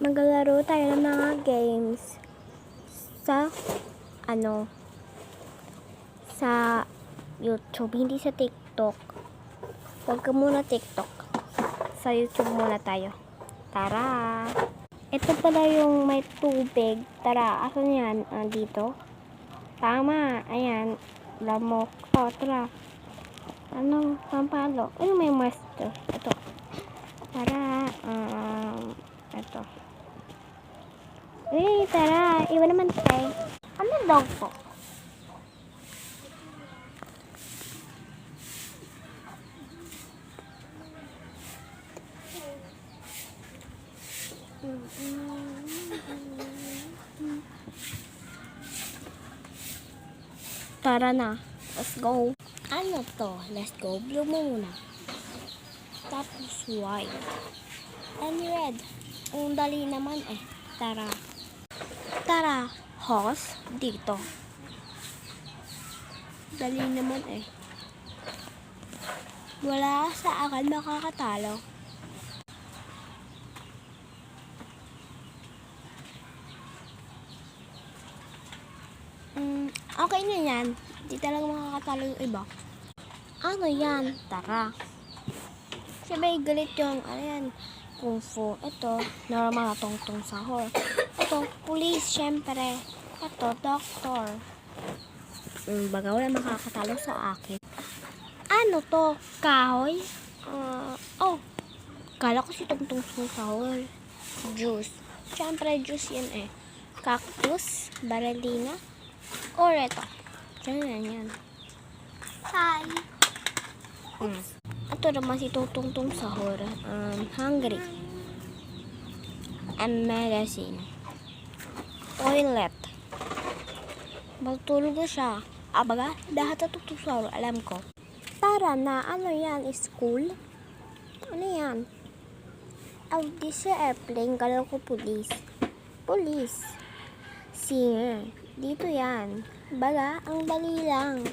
maglalaro tayo ng mga games sa sa YouTube, hindi sa TikTok. Huwag ka muna TikTok. Sa YouTube muna tayo. Tara! Ito pala yung may tubig. Tara, asan yan? Dito? Tama! Ayan. Lamok. Tara. Pampalo. May master. Ito. Tara. Ito. Tara. Iwan naman tayo. Ano daw po? Tara na. Let's go. Ano to? Let's go. Blue muna. Tapos white. And red. Ang dali naman eh. Tara. Tara. Horse. Dito. Dali naman eh. Wala sa akin makakatalo. Okay na yan. Hindi talaga makakatalo yung iba. Ano yan? Tara. Sabay galit yung, kung fu. Ito, normal na tungtong sahor. Ito, police, syempre. Ito, doctor. Baga wala makakatalo sa akin. Ano to? Kahoy? Kala ko si tungtong sahor. Juice. Syempre, juice yan eh. Cactus, baralina, or ito. Yan. Hi! Ito naman si Tungtong Sahor. Hungry. And medicine. Toilet. Magtulog na siya. Baga, lahat na Tungtong Sahor, alam ko. Tara na, ano yan? School? Ano yan? This is airplane. Kala ko police. Police. Singer. Dito yan. Baga, ang dali lang.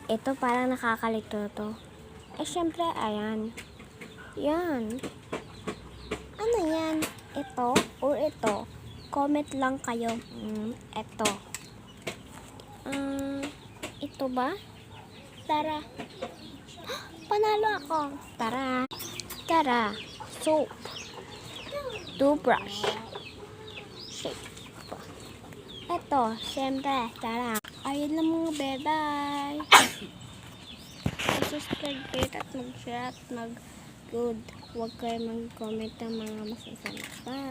Ito parang nakakalito to. Syempre, ayan. Yan. Ano yan? Ito or ito? Comment lang kayo. Ito. Ito ba? Tara. Panalo ako. Tara. Tara. Soap. Toothbrush. Shake. Ito, syempre, tara. Ayun lang mga bye-bye. Subscribe kayo at mag-share at mag-good. Huwag kayo mag-comment ng mga masasama. Bye!